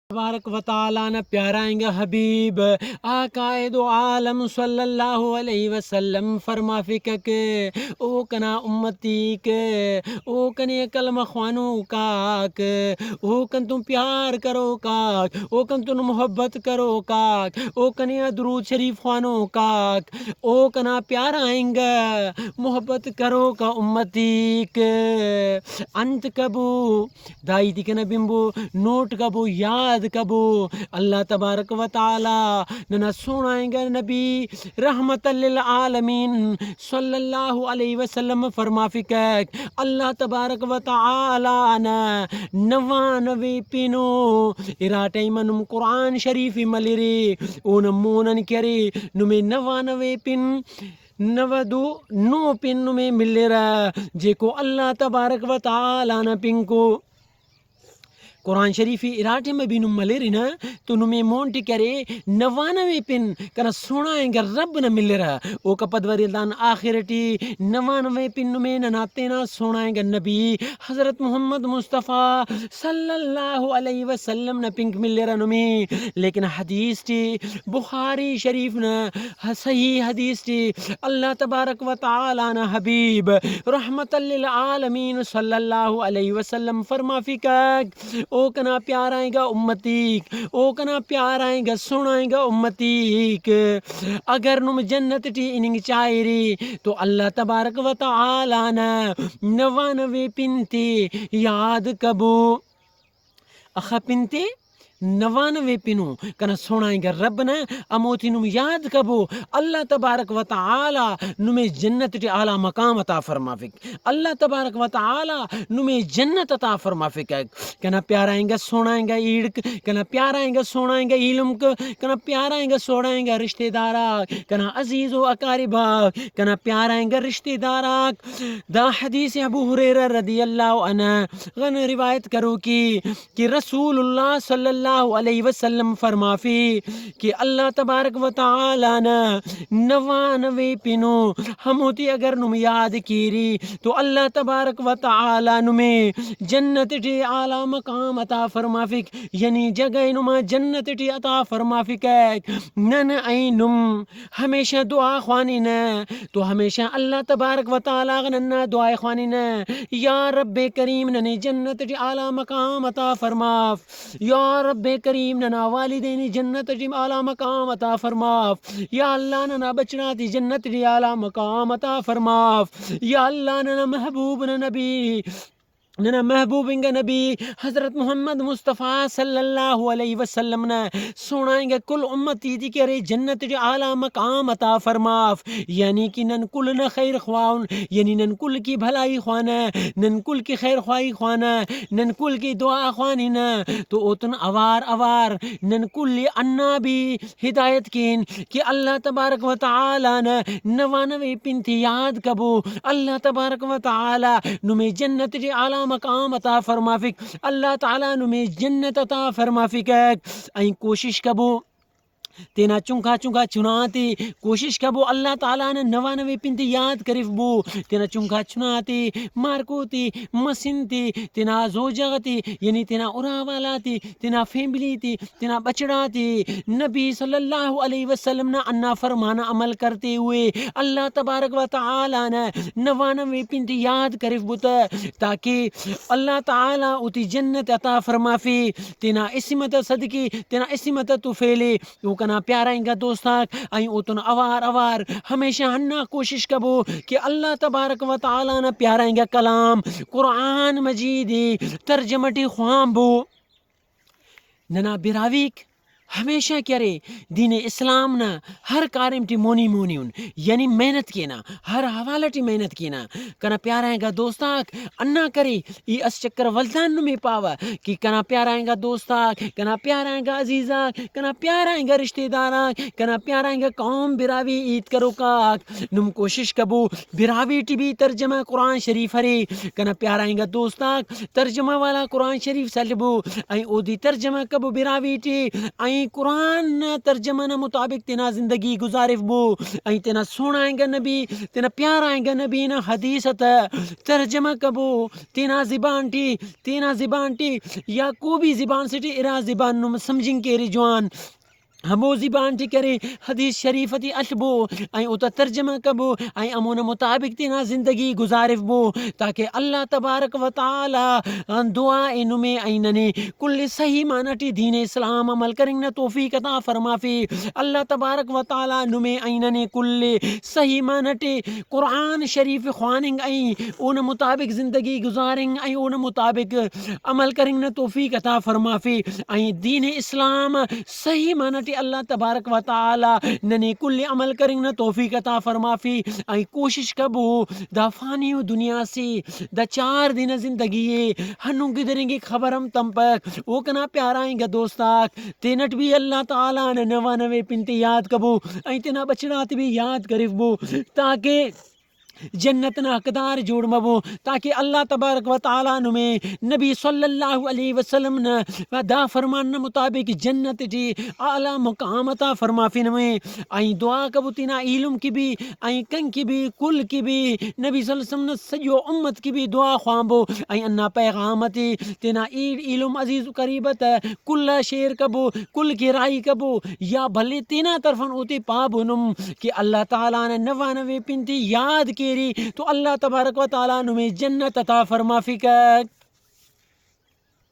تبارک و تعالیٰ نے پیارائیں گے حبیب آقائے دو عالم صلی اللہ علیہ وسلم فرما فکر کے او کنا امتی کے او کنے کلمہ خوانو کاک او کن تم پیار کرو کاک او کن تم محبت کرو کاک او کنے درود شریف خوانو کاک او کنا پیارائیں گے محبت کرو کا امتی کے انت کبو دائی دی کنا بمبو نوٹ کبو یاد کبو اللہ تبارک و تعالی ننا سنائیں گے نبی رحمت للعالمین صلی اللہ علیہ وسلم فرما فکر اللہ تبارک و تعالی نا 99 پینو اراٹی منم قرآن شریفی ملیری اونم مونن کری نمی 99 پن 99 پن میں مل رہا جے کو اللہ تبارک و تعالی نا پن کو قرآن شریفی اراٹے میں بھی ملے نا تو نمی مونٹی کرے 99 پن کنا سنائیں گا رب نہ مل رہا او کا پدوری دان آخرٹی 99 پن میں نناتینا سنائیں گا نبی حضرت محمد مصطفیٰ صلی اللہ علیہ وسلم نہ پنک مل رہا نمی لیکن حدیث ٹی بخاری شریف نہ صحیح حدیث ٹی اللہ تبارک و تعالی نہ حبیب رحمت للعالمین صلی اللہ علیہ وسلم فرما فکر او کنا پیار آئیں گا امتیک او کنا پیار آئیں گا سنائیں گا امتیک اگر نم جنت ٹی اننگ چائری تو اللہ تبارک و تعالی نا 99 پنتی یاد کبو اخا پنتی 99 پنو کنا سنائیں گا رب نا اموتی نم یاد کبو اللہ تبارک و تعالی نمی جنت ٹی اعلی مقام عطا فرما فک اللہ تبارک و تعالی نمی جنت عطا فرما فک کنا پیارائیں گا سنائیں گا ایڑک کنا پیارائیں گا سنائیں گا علم کنا پیارائیں گا سنائیں گا رشتہ دارا کنا عزیز و اقاربا کنا پیارائیں گا رشتہ دارا دا حدیث ابو ہریرہ رضی اللہ عنہ غن روایت کرو کہ رسول اللہ صلی اللہ علیہ وسلم فرما فی کہ اللہ تبارک و تعالی نا 99 پنو ہموتی اگر نم یاد کیری تو اللہ تبارک و تعالی نمی جنت ٹی اعلی مقام عطا فرما فک یعنی جگہ نما جنت ٹی عطا فرما فک نن اینم ہمیشہ دعا خوانی نا تو ہمیشہ اللہ تبارک و تعالی نن دعا خوانی نا یا رب کریم ننی جنت ٹی اعلی مقام عطا فرما یا رب کریم ننا والدین جنت ٹی اعلی مقام عطا فرما یا اللہ ننا بچنا تی جنت ٹی اعلی مقام عطا فرما یا اللہ ننا محبوب نبی ننا محبوب انگا نبی حضرت محمد مصطفیٰ صلی اللہ علیہ وسلم نے سنائیں گے کل امتی دی کہ رے جنت دی اعلی مقام عطا فرماف یعنی کہ نن کل نہ خیر خواہن یعنی نن کل کی بھلائی خوانا نن کل کی خیر خواہی خوانا نن کل کی دعا خوانی نا تو اتن اوار نن کل انا بھی ہدایت کین کہ اللہ تبارک و تعالی نے 99 پنتی یاد کبو اللہ تبارک و تعالی نمی جنت دی اعلی مقام عطا فرما فک اللہ تعالی نمی جنت عطا فرما فک این کوشش کبو تینا چنکا چناتی کوشش کبو اللہ تعالیٰ نے 99 پنتی یاد کریف بو تینا چنکا چناتی مارکوتی مسنتی تینا زوجغتی یعنی تینا اراوالاتی تینا فیملی تینا بچڑاتی نبی صلی اللہ علیہ وسلم نے انا فرمانا عمل کرتے ہوئے اللہ تبارک و تعالیٰ نے 99 پنتی یاد کریف بوتا تاکہ اللہ تعالیٰ اتی جنت عطا فرما فی تینا اسمت صدقی تینا اسمت تو فیلے کنا پیارائیں گا دوستاک آئیں اوتن اوار ہمیشہ ہننا کوشش کبو کہ اللہ تبارک و تعالی نا پیارائیں گا کلام قرآن مجیدی ترجمٹی خوام بو ننا براویک ہمیشہ کرے دین اسلام نا ہر کارم ٹی مونی یعنی محنت کینا ہر حوالہ ٹی محنت کینا کنا پیارائیں گا دوستاک انا کرے ای اس چکر ولدان نمی پاوا کہ کنا پیارائیں گا دوستاک کنا پیارائیں گا عزیزاک کنا پیارائیں گا رشتہ داراک کنا پیارائیں گا قوم براوی عید کرو کاک نم کوشش کبو براوی ٹی بھی ترجمہ قرآن شریف ہری کنا پیارائیں گا دوستاک ترجمہ والا قرآن شریف سلبو این او دی ترجمہ کبو براوی ٹی این ائیں قرآن ترجمہ نا مطابق تینا زندگی گزارف بو ائیں تینا سوڑائیں گا نبی تینا پیارائیں گا نبی نا حدیث ترجمہ کبو تینا زبان ٹی یا کو بھی زبان سے ٹی ارا زبان نم سمجھیں کے رجوان ہمو زبان ٹی کرے حدیث شریف تی اشبو ائیں اوتا ترجمہ کبو ائیں امونا مطابق تینا زندگی گزارف بو تاکہ اللہ تبارک و تعالی دعا نمے ائیں ننے کل صحیح معنی ٹی دین اسلام عمل کریں نا توفیق عطا فرمافی اللہ تبارک و تعالی نمے ائیں ننے کل صحیح معنی ٹی قرآن شریف خواننگ ائیں اونا مطابق زندگی گزاریں ائیں اونا مطابق عمل کریں نا توفیق عطا فرمافی ائیں دین اسلام صحیح معنی ٹی اللہ تبارک و تعالی ننے کل عمل کریں نا توفیق عطا فرمافی ائیں کوشش کبو دا فانی دنیا سے دا 4 دن زندگی ہنو گدریں گے خبرم تم پک او کنا پیارائیں گا دوستاک تینٹ بھی اللہ تعالی نے 99 پنتی یاد کبو ائیں تینا بچڑات بھی یاد کرف بو تاکہ جنت نا حقدار جوڑ مبو تاکہ اللہ تبارک و تعالی نمے نبی صلی اللہ علیہ وسلم نا دا فرمان مطابق جنت ٹی اعلی مقامتا فرمافی نمے ائیں دعا کبو تینا علم کی بھی ائیں کن کی بھی کل کی بھی نبی صلی اللہ علیہ وسلم نا سجو امت کی بھی دعا خوانبو ائیں انا پیغامتی تینا علم عزیز و قریبت کل شیر کبو کل کی رائی کبو یا بھلے تینا طرفن اوتی پابو نم کہ اللہ تعالی نے 99 پنتی یاد کیری تو اللہ تبارک و تعالی نمیں جنت عطا فرما فکر